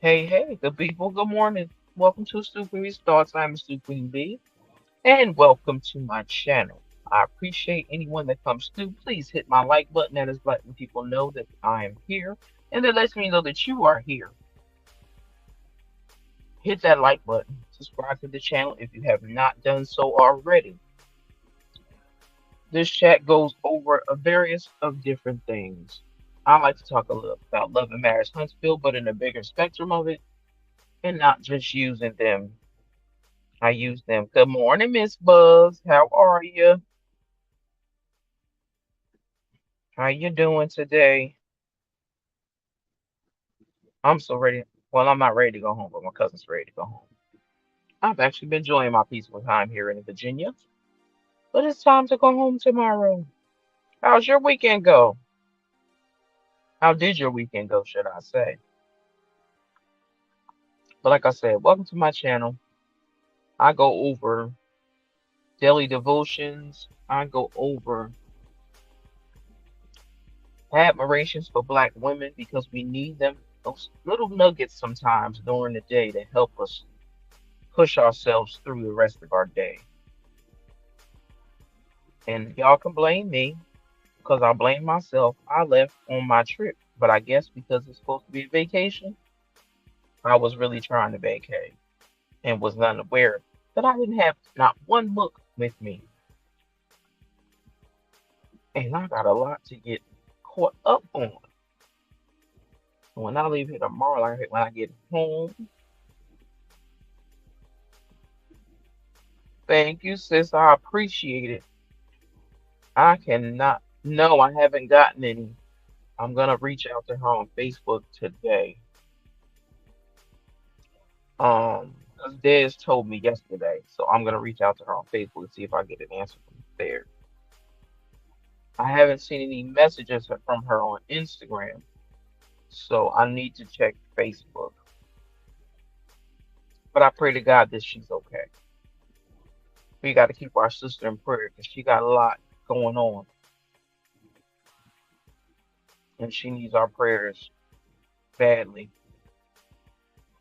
Hey, hey, good people, good morning. Welcome to Stu Queen's Thoughts. I'm Stu Queen B, and welcome to my channel. I appreciate anyone that comes through. Please hit my like button. That is letting people know that I am here, and that lets me know that you are here. Hit that like button. Subscribe to the channel if you have not done so already. This chat goes over a various of different things. I like to talk a little about love and marriage Huntsville, but in a bigger spectrum of it, and not just using them. I use them. Good morning, Miss Bugs. How are you? How you doing today? I'm so ready. Well, I'm not ready to go home, but my cousin's ready to go home. I've actually been enjoying my peaceful time here in Virginia, but it's time to go home tomorrow. How's your weekend go? How did your weekend go, should I say? But like I said, welcome to my channel. I go over daily devotions. I go over admirations for black women because we need them. Those little nuggets sometimes during the day to help us push ourselves through the rest of our day. And y'all can blame me because I blame myself. I left on my trip, but I guess because it's supposed to be a vacation, I was really trying to vacay and was unaware that I didn't have not one book with me. And I got a lot to get caught up on. When I leave here tomorrow, like when I get home, thank you, sis. I appreciate it. I cannot, no, I haven't gotten any. I'm gonna reach out to her on Facebook today. 'Cause Des told me yesterday, so I'm gonna reach out to her on Facebook and see if I get an answer from there. I haven't seen any messages from her on Instagram, so I need to check Facebook. But I pray to God that she's okay. We got to keep our sister in prayer because she got a lot going on, and she needs our prayers badly.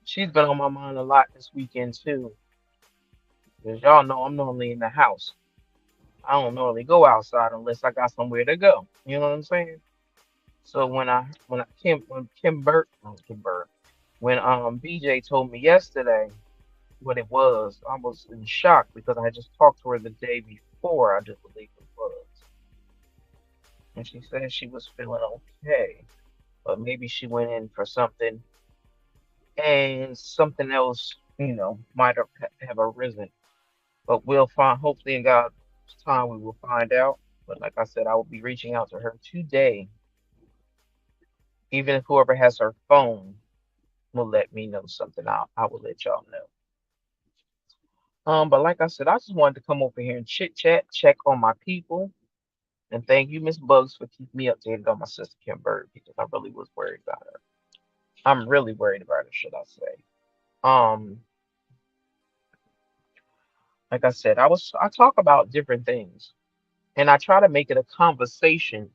She's been on my mind a lot this weekend too, because y'all know I'm normally in the house. I don't normally go outside unless I got somewhere to go. You know what I'm saying? So when Kim Burt no, Kim Burt when BJ told me yesterday what it was, I was in shock because I had just talked to her the day before, I just believe it was. And she said she was feeling okay. But maybe she went in for something and something else, might have arisen. But we'll find hopefully in God's time we will find out. But like I said, I will be reaching out to her today. Even if whoever has her phone will let me know something, I will let y'all know. But like I said, I just wanted to come over here and chit chat, check on my people, and thank you, Miss Bugs, for keeping me updated on my sister Kim Bird because I really was worried about her. I'm really worried about her, should I say? Um, like I said, I talk about different things, and I try to make it a conversation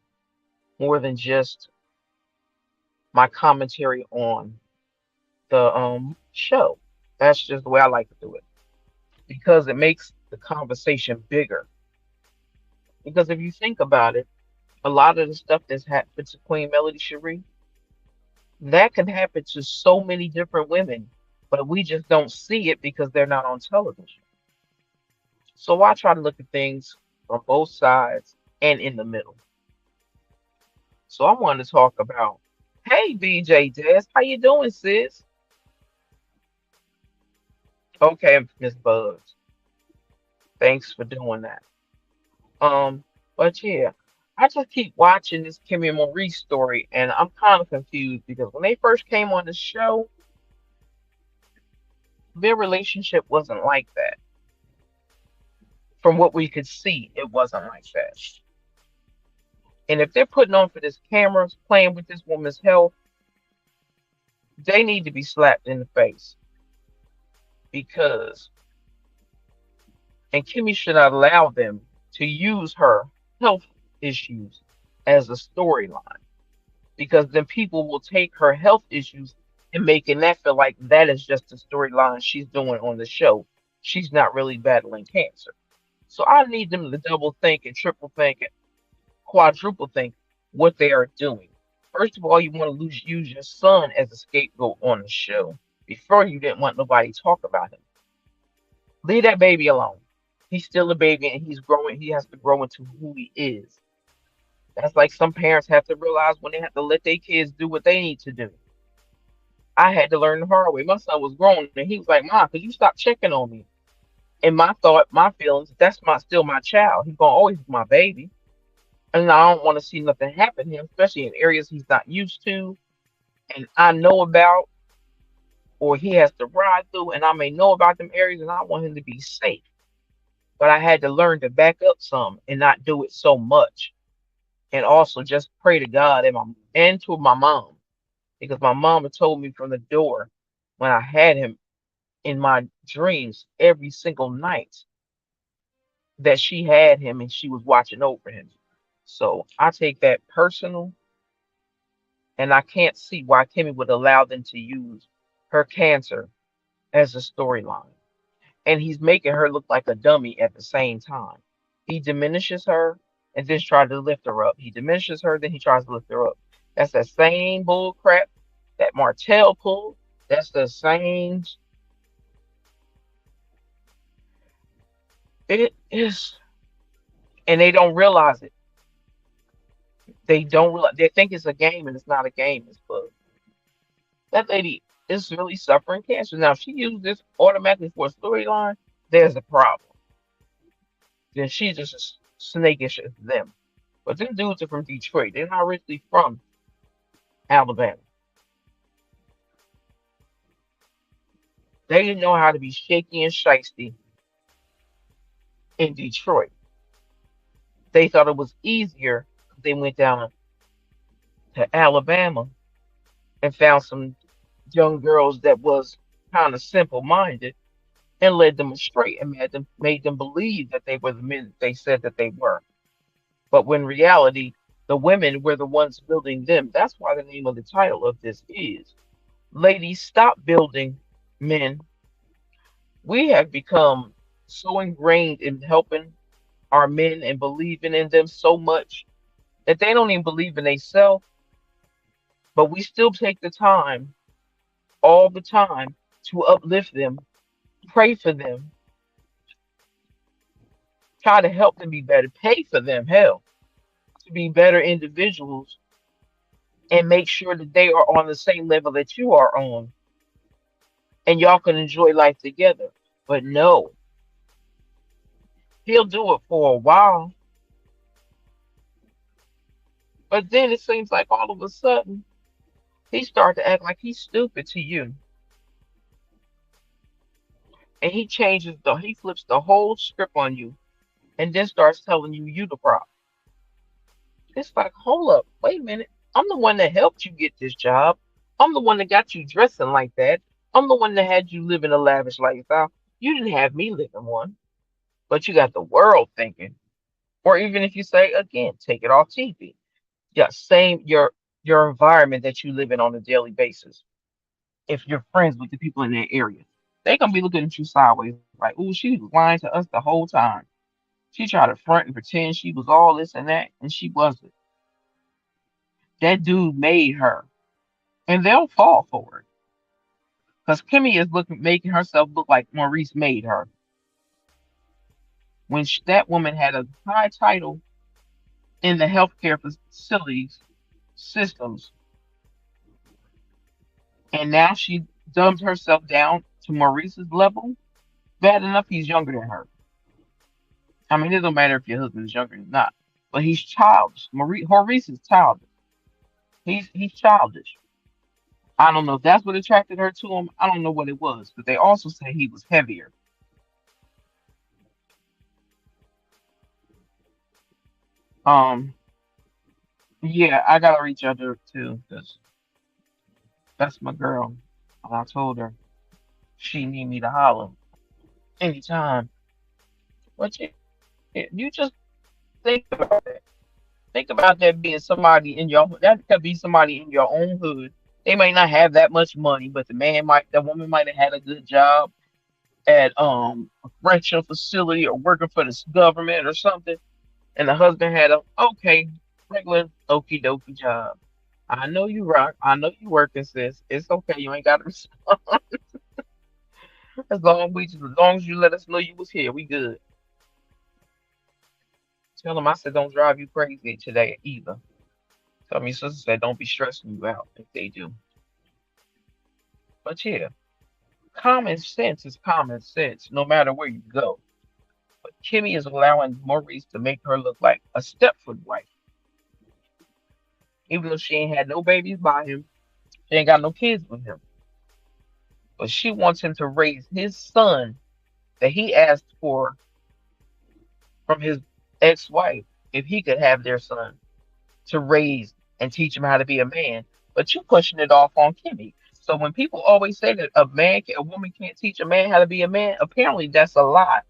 more than just my commentary on the show. That's just the way I like to do it because it makes the conversation bigger. Because if you think about it, a lot of the stuff that's happened to Queen Melody Cherie, that can happen to so many different women, but we just don't see it because they're not on television. So I try to look at things from both sides and in the middle. So I wanted to talk about, hey BJ Des, how you doing, sis? Okay, Miss Bugs, thanks for doing that. Um, but yeah, I just keep watching this Kimmy and Maurice story, and I'm kind of confused because when they first came on the show, their relationship wasn't like that. From what we could see, it wasn't like that. And if they're putting on for this cameras, playing with this woman's health, they need to be slapped in the face because, and Kimmy should not allow them to use her health issues as a storyline because then people will take her health issues and making that feel like that is just the storyline she's doing on the show. She's not really battling cancer. So I need them to double think and triple think and quadruple think what they are doing. First of all, you want to use your son as a scapegoat on the show. Before you didn't want nobody to talk about him. Leave that baby alone. He's still a baby and he's growing. He has to grow into who he is. That's like some parents have to realize when they have to let their kids do what they need to do. I had to learn the hard way. My son was grown and he was like, "Mom, could you stop checking on me?" And my thought, my feelings, that's my still my child. He's gonna always be my baby. And I don't want to see nothing happen to him, especially in areas he's not used to and I know about or he has to ride through and I may know about them areas and I want him to be safe. But I had to learn to back up some and not do it so much. And also just pray to God and to my mom. Because my mom had told me from the door when I had him in my dreams every single night that she had him and she was watching over him. So I take that personal, and I can't see why Kimmy would allow them to use her cancer as a storyline. And he's making her look like a dummy at the same time. He diminishes her and then tries to lift her up. He diminishes her, then he tries to lift her up. That's the same bull crap that Martell pulled. That's the same. It is, and they don't realize it. They don't realize. They think it's a game, and it's not a game. It's fun. That lady is really suffering cancer. Now, if she used this automatically for a storyline, there's a problem. Then she's just as snakish as them. But them dudes are from Detroit. They're not originally from Alabama. They didn't know how to be shaky and shisty in Detroit. They thought it was easier. They went down to Alabama and found some young girls that was kind of simple minded and led them astray and made them believe that they were the men that they said that they were. But when reality, the women were the ones building them. That's why the name of the title of this is Ladies Stop Building Men. We have become so ingrained in helping our men and believing in them so much that they don't even believe in themselves, but we still take the time all the time to uplift them, pray for them, try to help them be better, pay for them, hell, to be better individuals and make sure that they are on the same level that you are on and y'all can enjoy life together. But no, he'll do it for a while, but then it seems like all of a sudden he started to act like he's stupid to you. And he flips the whole script on you and then starts telling you the problem. It's like, hold up, wait a minute. I'm the one that helped you get this job. I'm the one that got you dressing like that. I'm the one that had you living a lavish lifestyle. You didn't have me living one, but you got the world thinking. Or even if you say again, take it off TV. Yeah, same your environment that you live in on a daily basis. If you're friends with the people in that area, they gonna be looking at you sideways, like, "Ooh, she was lying to us the whole time. She tried to front and pretend she was all this and that, and she wasn't. That dude made her, and they'll fall for it because Kimmy is making herself look like Maurice made her. When that woman had a high title in the healthcare facilities systems, and now she dumbed herself down to Maurice's level. Bad enough, he's younger than her. I mean, it don't matter if your husband is younger or not, but he's childish. Maurice is childish. He's childish. I don't know if that's what attracted her to him. I don't know what it was, but they also say he was heavier. Um, yeah, I gotta reach out to her too, because that's my girl. And I told her she need me to holler anytime. But you just think about that. Think about that being somebody in your that could be somebody in your own hood They might not have that much money, but the woman might have had a good job at a correctional facility or working for the government or something, and the husband had a okay regular okie dokie job. I know you rock. I know you working, sis. It's okay. You ain't got to respond as long as you let us know you was here. We good. Tell them I said don't drive you crazy today either. Tell me sister said don't be stressing you out if they do. But yeah, common sense is common sense no matter where you go. But Kimmy is allowing Maurice to make her look like a Stepford wife, even though she ain't had no babies by him. She ain't got no kids with him. But she wants him to raise his son that he asked for from his ex-wife if he could have their son to raise and teach him how to be a man. But you pushing it off on Kimmy. So when people always say that a woman can't teach a man how to be a man, apparently that's a lie,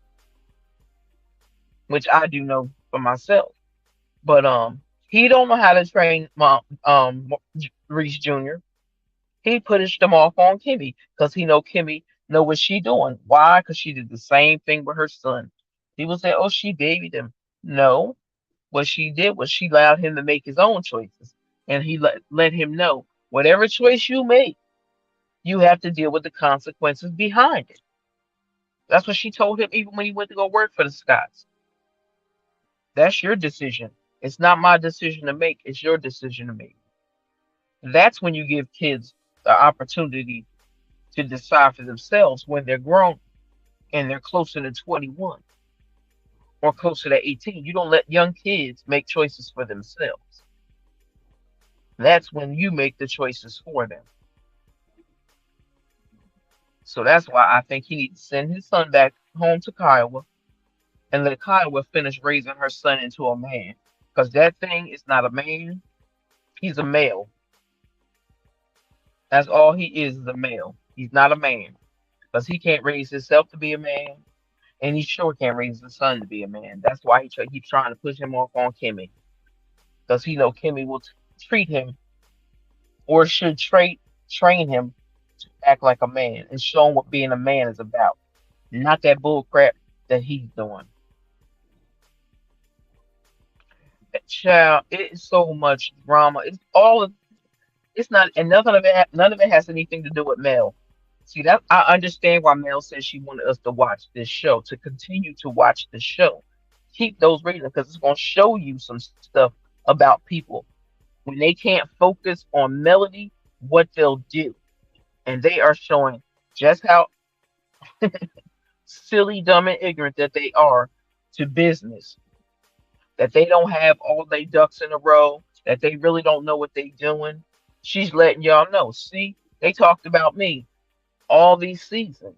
which I do know for myself. But he don't know how to train Reese Jr. He pushed them off on Kimmy because he know Kimmy know what she doing. Why? Because she did the same thing with her son. People say, "Oh, she babied him." No, what she did was she allowed him to make his own choices, and he let him know whatever choice you make, you have to deal with the consequences behind it. That's what she told him even when he went to go work for the Scots. That's your decision. It's not my decision to make. It's your decision to make. That's when you give kids the opportunity to decide for themselves when they're grown and they're closer to 21 or closer to 18. You don't let young kids make choices for themselves. That's when you make the choices for them. So that's why I think he needs to send his son back home to Kiowa and let Kiowa finish raising her son into a man. Because that thing is not a man. He's a male. That's all he is a male. He's not a man. Because he can't raise himself to be a man. And he sure can't raise his son to be a man. That's why he's trying to push him off on Kimmy. Because he know Kimmy will treat him or should train him to act like a man and show him what being a man is about. Not that bull crap that he's doing. Child, it is so much drama. It's not, and none of it has anything to do with Mel. See that I understand why Mel says she wanted us to watch this show, to continue to watch the show. Keep those ratings because it's gonna show you some stuff about people. When they can't focus on melody, what they'll do. And they are showing just how silly, dumb, and ignorant that they are to business. That they don't have all their ducks in a row, that they really don't know what they're doing. She's letting y'all know. See, they talked about me all these seasons,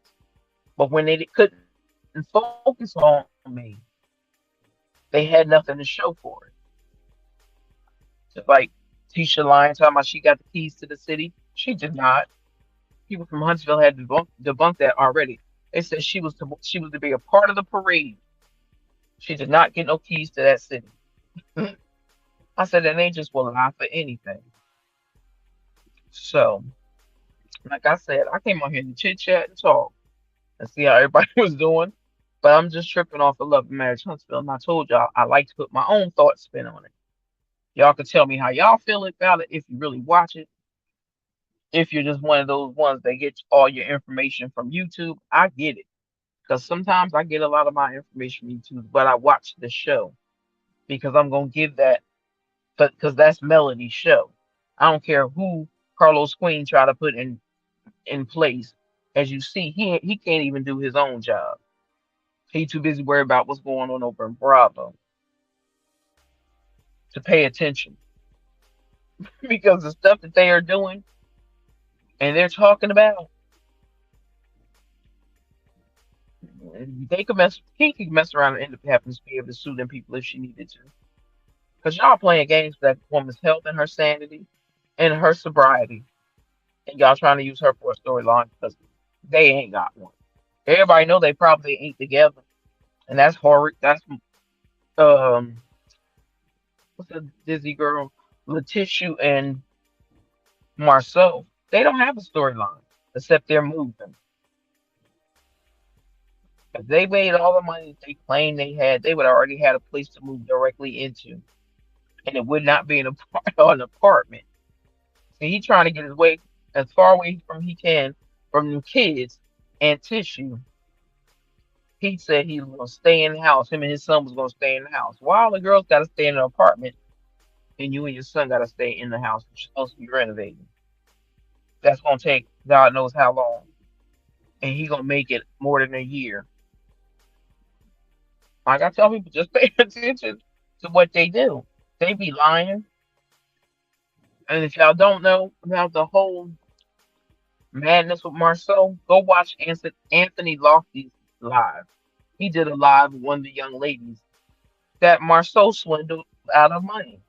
but when they couldn't focus on me, they had nothing to show for it. Just like Tisha Lyons talking about she got the keys to the city. She did not. People from Huntsville had debunked that already. They said she was to be a part of the parade. She did not get no keys to that city. I said, and they just will lie for anything. So, like I said, I came on here to chit chat and talk and see how everybody was doing. But I'm just tripping off the Love and Marriage Huntsville. And I told y'all I like to put my own thought spin on it. Y'all can tell me how y'all feel about it if you really watch it. If you're just one of those ones that get all your information from YouTube, I get it. Because sometimes I get a lot of my information from YouTube, but I watch the show because I'm gonna give that, but because that's Melody's show. I don't care who Carlos Queen try to put in place. As you see, he can't even do his own job. He too busy worried about what's going on over in Bravo to pay attention because the stuff that they are doing and they're talking about, they could mess. He could mess around and end up having to be able to sue them people if she needed to. Because y'all playing games with that woman's health and her sanity and her sobriety, and y'all trying to use her for a storyline because they ain't got one. Everybody know they probably ain't together, and that's horrid. That's um, what's the Disney girl, Letitia and Marceau, they don't have a storyline except they're moving. If they made all the money that they claimed they had, they would already had a place to move directly into, and it would not be an apartment. See, he trying to get his way as far away from he can from the kids and tissue. He said he was gonna stay in the house. Him and his son was gonna stay in the house. While the girls gotta stay in an apartment, and you and your son gotta stay in the house, which is supposed to be renovating. That's gonna take God knows how long, and he gonna make it more than a year. Like I tell people, just pay attention to what they do. They be lying, and if y'all don't know about the whole madness with Marceau, go watch Anthony Lofty's live. He did a live with one of the young ladies that Marceau swindled out of money.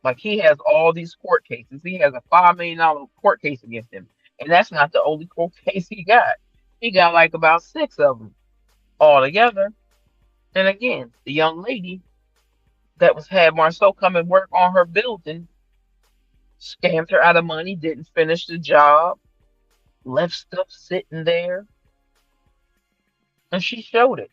Like he has all these court cases. He has a $5 million court case against him, and that's not the only court case he got. He got like about six of them all together. And again, the young lady that was had Marceau come and work on her building scammed her out of money, didn't finish the job, left stuff sitting there, and she showed it.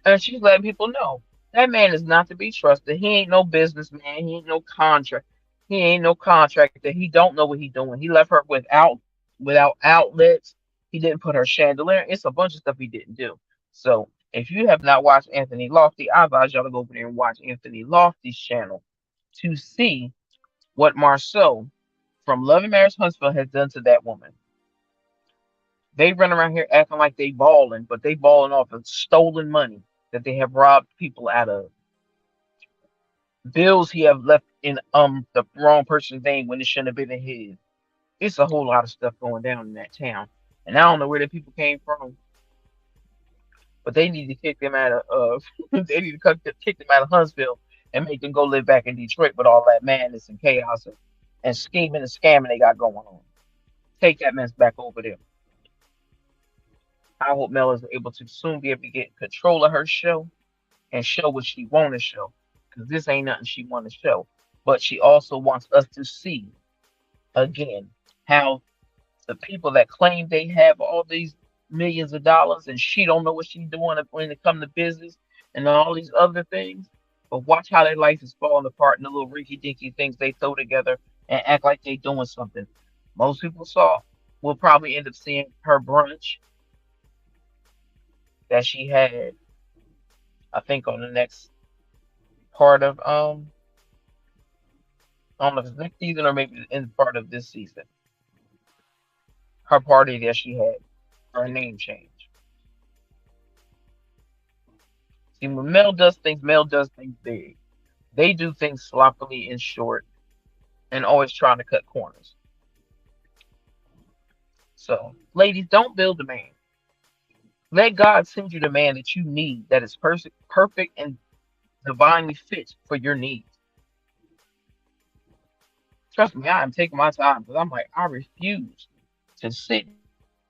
And she's letting people know that man is not to be trusted. He ain't no businessman. He ain't no contract. He ain't no contractor. He don't know what he doing. He left her without outlets. He didn't put her chandelier. It's a bunch of stuff he didn't do. So if you have not watched Anthony Lofty, I advise y'all to go over there and watch Anthony Lofty's channel to see what Marceau from Love and Marriage Huntsville has done to that woman. They run around here acting like they balling, but they balling off of stolen money that they have robbed people out of. Bills he have left in the wrong person's name when it shouldn't have been in his. It's a whole lot of stuff going down in that town, and I don't know where the people came from, but they need to kick them out of. They need to kick them out of Huntsville and make them go live back in Detroit with all that madness and chaos and scheming and scamming they got going on. Take that mess back over there. I hope Mel is able to soon be able to get control of her show and show what she want to show, because this ain't nothing she want to show. But she also wants us to see again how the people that claim they have all these millions of dollars and she don't know what she's doing when it comes to business and all these other things. But watch how their life is falling apart and the little rinky dinky things they throw together and act like they doing something. Most people saw. We'll probably end up seeing her brunch that she had, I think, on the next part of on the next season or maybe in part of this season. Her party that she had, her name change. See, when Mel does things big. They do things sloppily and short and always trying to cut corners. So, ladies, don't build a man. Let God send you the man that you need that is perfect and divinely fit for your needs. Trust me, I am taking my time because I'm like, I refuse to sit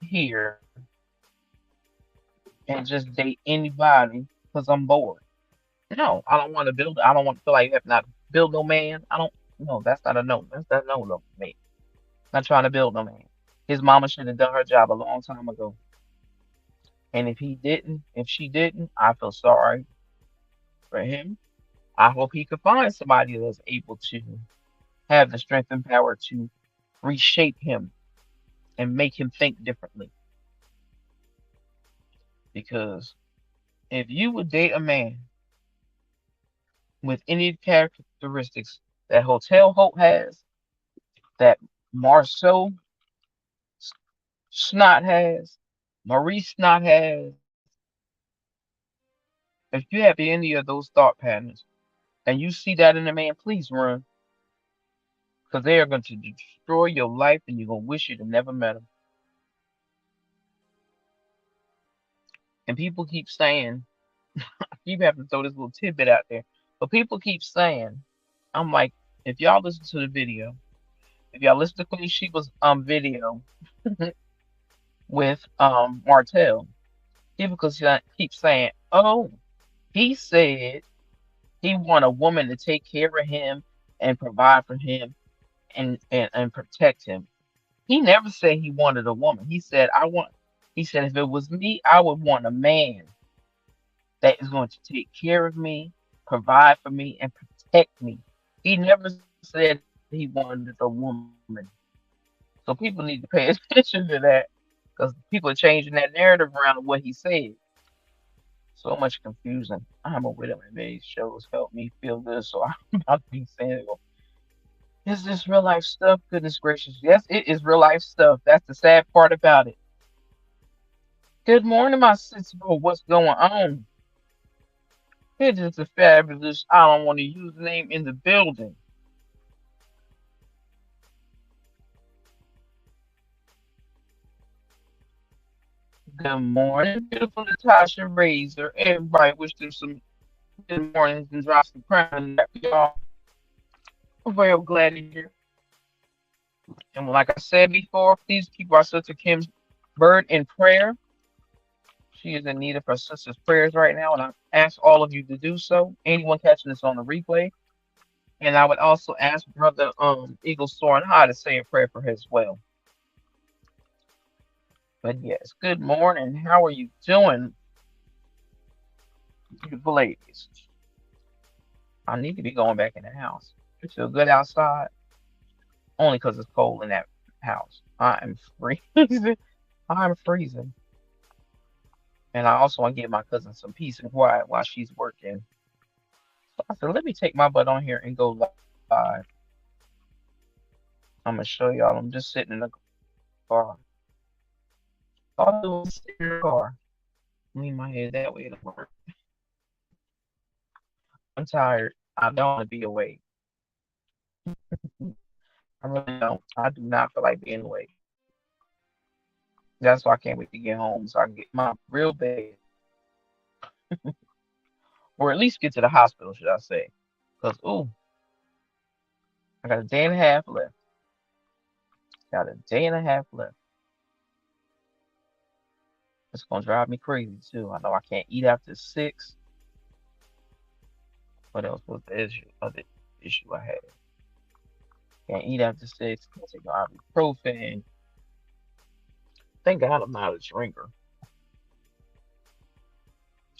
here and just date anybody because I'm bored. No, I don't want to build. I don't want to feel like you have not build no man. I don't. No, that's not a no. That's not no no for me. Not trying to build no man. His mama should have done her job a long time ago. And if she didn't, I feel sorry for him. I hope he could find somebody that's able to have the strength and power to reshape him and make him think differently. Because if you would date a man with any characteristics that Hotel Hope has, that Marceau Snot has, Maurice Snot has, if you have any of those thought patterns and you see that in a man, please run. Because they are going to destroy your life and you're going to wish you'd have never met them. And people keep saying, I keep having to throw this little tidbit out there, but people keep saying, I'm like, if y'all listen to the video, if y'all listen to Queen Sheba's video with Martell, people keep saying, oh, he said he want a woman to take care of him and provide for him and protect him. He never said he wanted a woman. He said if it was me, I would want a man that is going to take care of me, provide for me, and protect me. He never said he wanted a woman. So people need to pay attention to that because people are changing that narrative around what he said. So much confusion. I'm a widow and these shows help me feel good, so I'm about to be saying, is this real life stuff? Goodness gracious. Yes, it is real life stuff. That's the sad part about it. Good morning, my sister. What's going on? It is a fabulous, I don't want to use the name in the building. Good morning, beautiful Natasha Razor. Everybody wish them some good mornings and drop some crown that y'all. I'm very glad to hear. And like I said before, please keep our sister Kim Bird in prayer. She is in need of her sister's prayers right now, and I ask all of you to do so. Anyone catching this on the replay. And I would also ask Brother Eagle Soaring High to say a prayer for her as well. But yes, good morning. How are you doing, beautiful ladies? I need to be going back in the house. It feel good outside, only because it's cold in that house. I am freezing. I'm freezing. And I also want to give my cousin some peace and quiet while she's working. So I said, let me take my butt on here and go live. I'm gonna show y'all. I'm just sitting in the car. All I do is sit in the car. Lean my head that way to work. I'm tired. I don't want to be awake. I really don't. I do not feel like being awake. That's why I can't wait to get home so I can get my real bed, or at least get to the hospital, should I say? Because ooh, I got a day and a half left. Got a day and a half left. It's gonna drive me crazy too. I know I can't eat after 6. What else was the issue? Other issue I had. Can't eat after 6. Can't take no ibuprofen. Thank God I'm not a drinker.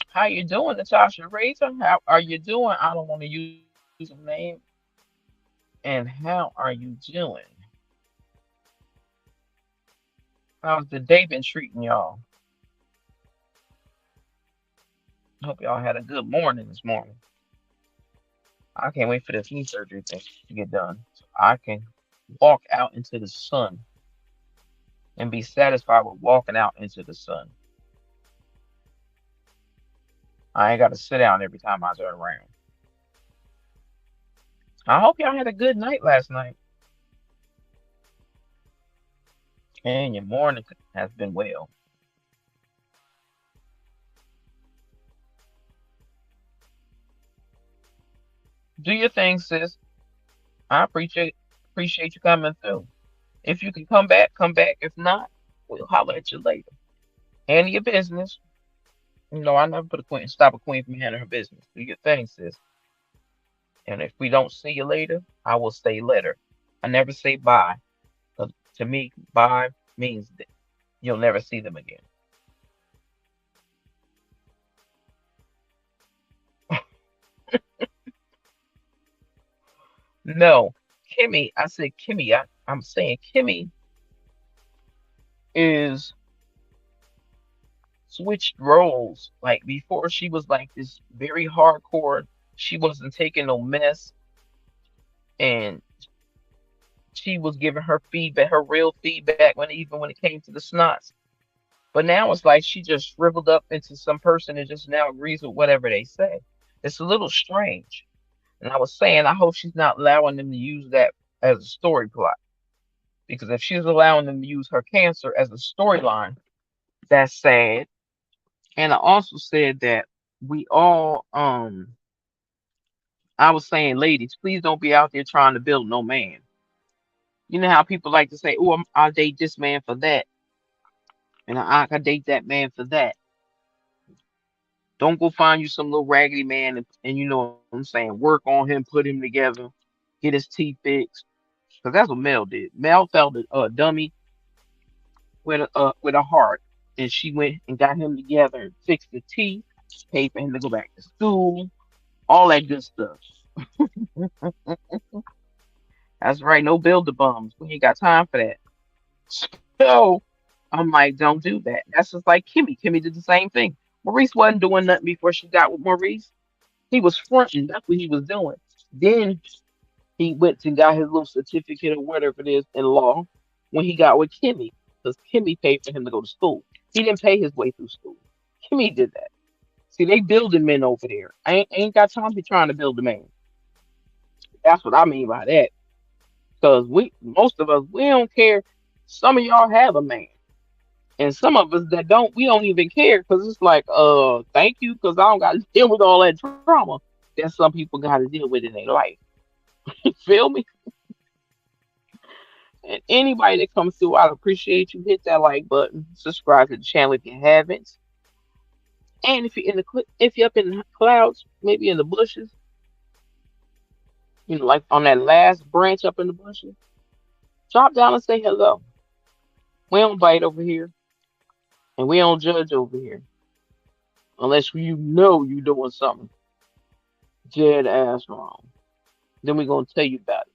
How you doing, Natasha Razor? How are you doing? I don't want to use a name. And how are you doing? How's the day been treating y'all? Hope y'all had a good morning this morning. I can't wait for this knee surgery thing to get done so I can walk out into the sun and be satisfied with walking out into the sun. I ain't got to sit down every time I turn around. I hope y'all had a good night last night and your morning has been well. Do your thing, sis. I appreciate you coming through. If you can come back, come back. If not, we'll holler at you later. Handle your business. You know, I never put a queen stop a queen from handling her business. Do your thing, sis. And if we don't see you later, I will say later. I never say bye. 'Cause to me, bye means that you'll never see them again. No, Kimmy, I said Kimmy. I'm saying Kimmy is switched roles. Like before, she was like this very hardcore. She wasn't taking no mess, and she was giving her feedback, her real feedback, when it came to the snots. But now it's like she just shriveled up into some person and just now agrees with whatever they say. It's a little strange. And I was saying, I hope she's not allowing them to use that as a story plot. Because if she's allowing them to use her cancer as a storyline, that's sad. And I also said that we all I was saying, ladies, please don't be out there trying to build no man. You know how people like to say, "Oh, I'll date this man for that, and I can date that man for that." Don't go find you some little raggedy man and you know what I'm saying, work on him, put him together. get his teeth fixed. Because that's what Mel did. Mel felt a dummy with a heart, and she went and got him together, fixed the teeth, paid for him to go back to school, all that good stuff. That's right, no builder bums. We ain't got time for that. So I'm like, don't do that. That's just like Kimmy. Kimmy did the same thing. Maurice wasn't doing nothing before she got with Maurice. He was fronting. That's what he was doing. Then he went and got his little certificate or whatever it is in law when he got with Kimmy, because Kimmy paid for him to go to school. He didn't pay his way through school. Kimmy did that. See, they building men over there. I ain't got time to be trying to build a man. That's what I mean by that. Because most of us, we don't care. Some of y'all have a man. And some of us that don't, we don't even care because it's like, thank you, because I don't got to deal with all that drama that some people got to deal with in their life. Feel me? And anybody that comes through, I'd appreciate you. Hit that like button, subscribe to the channel if you haven't. And if you're if you're up in the clouds, maybe in the bushes, like on that last branch up in the bushes, drop down and say hello. We don't bite over here, and we don't judge over here, unless you know you're doing something dead ass wrong. Then we're gonna tell you about it.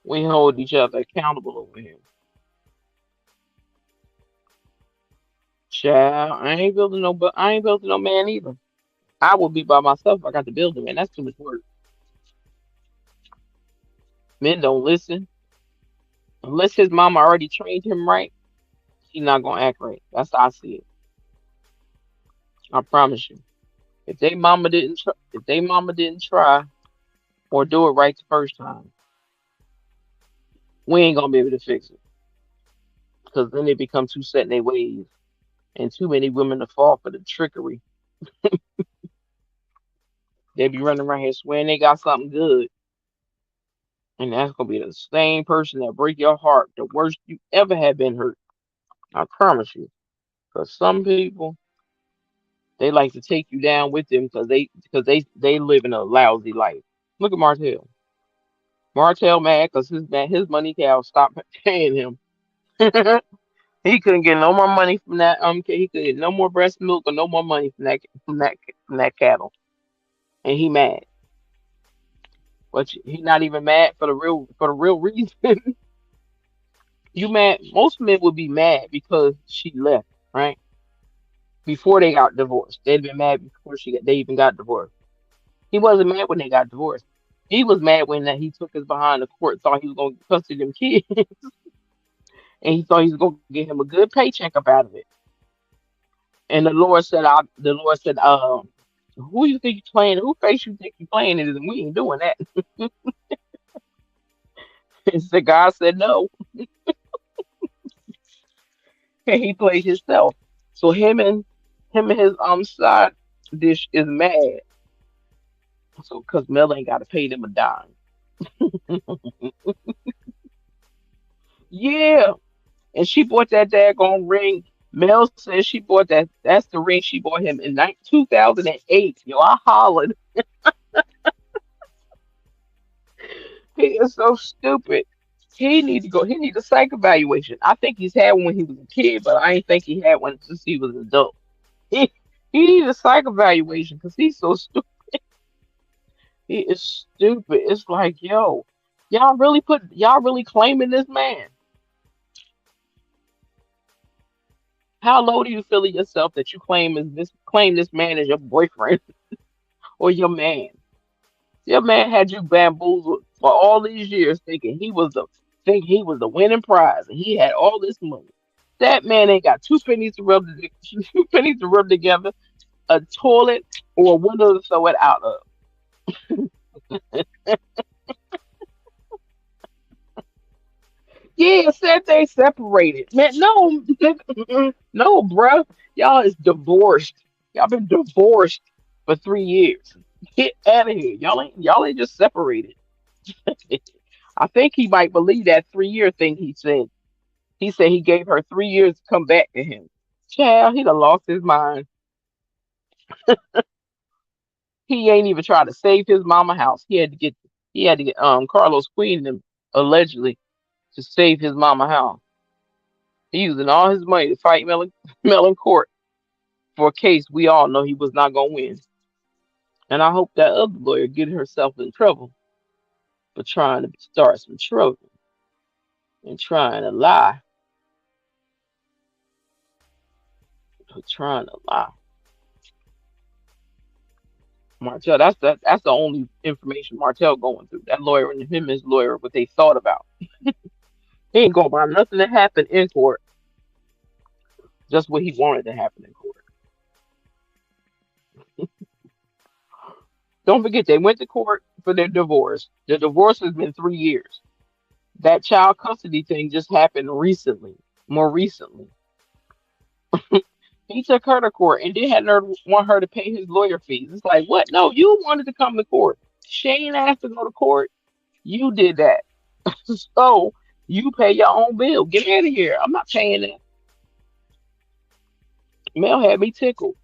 We hold each other accountable over here. Child, I ain't building no man either. I will be by myself if I got to build a man. That's too much work. Men don't listen. Unless his mama already trained him right, he's not gonna act right. That's how I see it. I promise you. If they mama didn't try or do it right the first time, we ain't gonna be able to fix it. Because then they become too set in their ways, and too many women to fall for the trickery. They be running around here swearing they got something good, and that's gonna be the same person that break your heart, the worst you ever had been hurt. I promise you. Because some people, they like to take you down with them because they live in a lousy life. Look at Martell. Martell mad because his money cow stopped paying him. He couldn't get no more money from that. He could get no more breast milk or no more money from that cattle, and he mad. But he not even mad for the real reason. You mad? Most men would be mad because she left, right? Before they got divorced, they'd been mad before they even got divorced. He wasn't mad when they got divorced. He was mad when that he took his behind the court, thought he was gonna custody them kids, and he thought he was gonna get him a good paycheck up out of it. And the Lord said, who you think you playing? Who face you think you playing it? And we ain't doing that. And so God said no, and he played himself. So him and his side dish is mad. So because Mel ain't got to pay them a dime. Yeah, and she bought that daggone ring. Mel says she bought that. That's the ring she bought him in 2008. Yo, I hollered. He is so stupid. He need to go. He need a psych evaluation. I think he's had one when he was a kid, but I ain't think he had one since he was an adult. He he need a psych evaluation because he's so stupid. He is stupid. It's like, yo, y'all really claiming this man. How low do you feel of yourself that you claim this man as your boyfriend or your man? Your man had you bamboozled for all these years, think he was the winning prize, and he had all this money. That man ain't got two pennies to rub two pennies to rub together, a toilet or a window to throw it out of. Yeah, said they separated. Man, no, no, bruh. Y'all is divorced. Y'all been divorced for 3 years. Get out of here. Y'all ain't just separated. I think he might believe that 3 year thing he said. He said he gave her 3 years to come back to him. Child, he done lost his mind. He ain't even trying to save his mama house. He had to get. He had to get Carlos Queen them allegedly to save his mama house. He using all his money to fight Mel in court for a case we all know he was not gonna win. And I hope that other lawyer get herself in trouble for trying to start some trouble and trying to lie. For trying to lie. Martell, that's the only information Martell going through. That lawyer and him his lawyer, what they thought about. He ain't going by nothing that happened in court, just what he wanted to happen in court. Don't forget they went to court for their divorce. The divorce has been 3 years. That child custody thing just happened recently, more recently. He took her to court and then had her want her to pay his lawyer fees. It's like, what? No, you wanted to come to court. She ain't asked to go to court. You did that. So you pay your own bill. Get out of here. I'm not paying that. Mel had me tickled.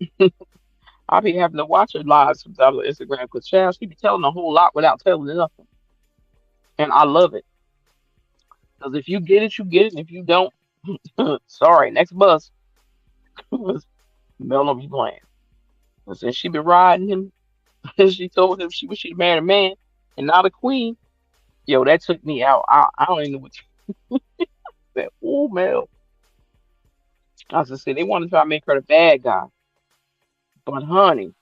I be having to watch her live sometimes on Instagram because child, she be telling a whole lot without telling nothing. And I love it. Because if you get it, you get it. And if you don't, sorry, next bus. Mel don't be playing. And since she been riding him, she told him she wish she'd married a man and not a queen. Yo, that took me out. I don't even know what you said. Oh, Mel. I was just saying, they want to try to make her the bad guy. But honey,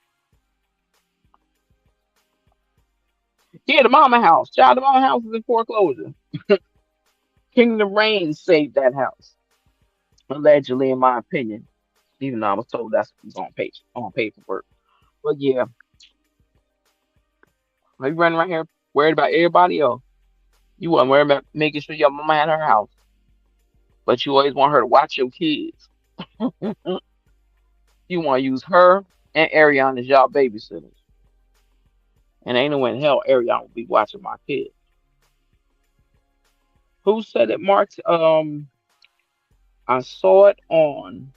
yeah, the mama house. Child, the mama house is in foreclosure. Kingdom Reigns saved that house. Allegedly, in my opinion. Even though I was told that's what's on paperwork. But yeah, you running around here worried about everybody else. You weren't worried about making sure your mama had her house. But you always want her to watch your kids. You want to use her and Ariana as y'all babysitters. And ain't no way in hell Ariana will be watching my kids. Who said it, Mark? I saw it on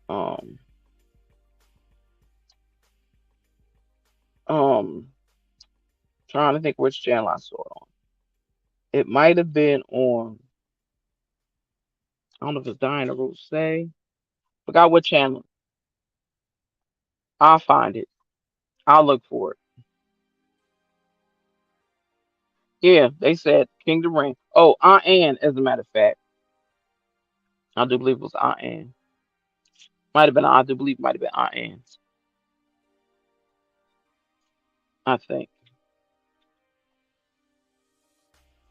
um um trying to think which channel I saw it on. It might have been on I don't know if it's Diana Rose. Forgot what channel. I'll find it. I'll look for it. Yeah, they said Kingdom Reign. Oh, Aunt Ann, as a matter of fact. I do believe it was Aunt Ann. Might have been I do believe it might have been Aunt Ann. I think.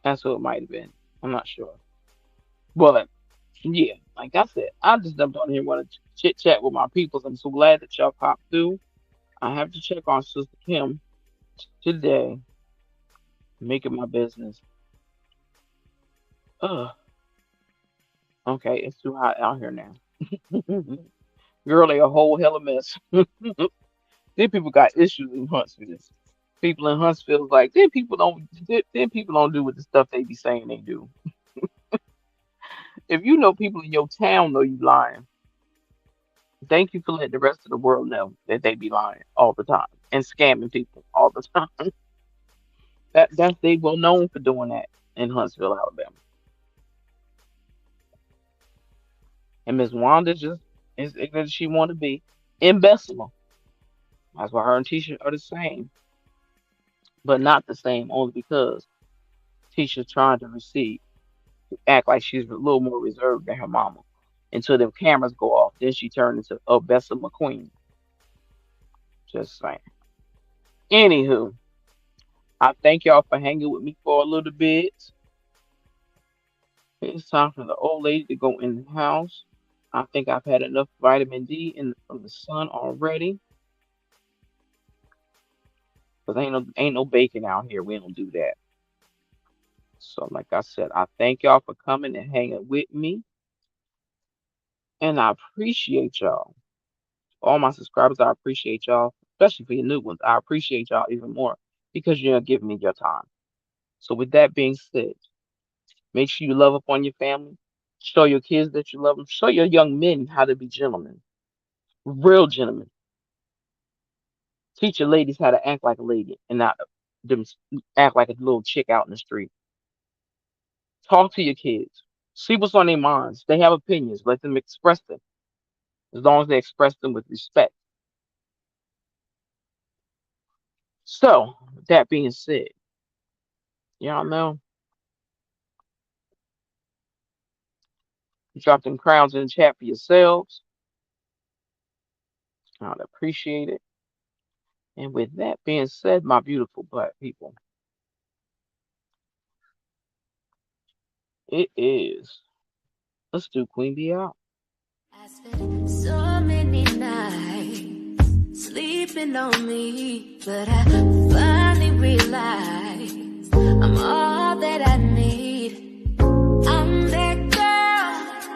That's who it might have been. I'm not sure. But yeah, like I said, I just jumped on here and want to chit chat with my peoples. I'm so glad that y'all popped through. I have to check on Sister Kim today. Make it my business. Ugh. Okay, it's too hot out here now. Girl, they a whole hell of a mess. Then people got issues in Huntsville. People in Huntsville like then people don't do what the stuff they be saying they do. If you know people in your town know you lying, thank you for letting the rest of the world know that they be lying all the time and scamming people all the time. That's they well known for doing that in Huntsville, Alabama. And Miss Wanda just is ignorant as she want to be in Bessemer. That's why her and Tisha are the same, but not the same only because Tisha's trying to receive, act like she's a little more reserved than her mama. Until the cameras go off, then she turned into a Bessemer queen. Just saying. Anywho, I thank y'all for hanging with me for a little bit. It's time for the old lady to go in the house. I think I've had enough vitamin D from the sun already. Cause ain't no bacon out here. We don't do that. So like I said, I thank y'all for coming and hanging with me. And I appreciate y'all. All my subscribers, I appreciate y'all. Especially for your new ones. I appreciate y'all even more because you're giving me your time. So with that being said, make sure you love up on your family. Show your kids that you love them. Show your young men how to be gentlemen. Real gentlemen. Teach your ladies how to act like a lady and not them act like a little chick out in the street. Talk to your kids. See what's on their minds. They have opinions. Let them express them. As long as they express them with respect. So, with that being said, y'all know, drop them crowns in the chat for yourselves. I'd appreciate it. And with that being said, my beautiful black people, it is. Let's do Queen Bee out. I spent so many nights sleeping on me, but I finally realized I'm all that I need. I'm that girl,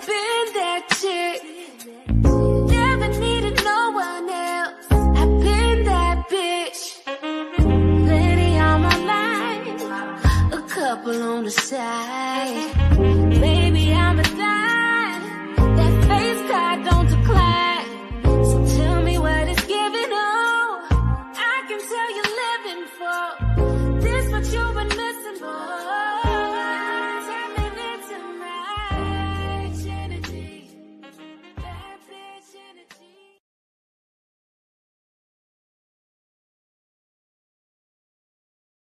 been that chick, never needed no one else. I've been that bitch, lady on my mind, a couple on the side.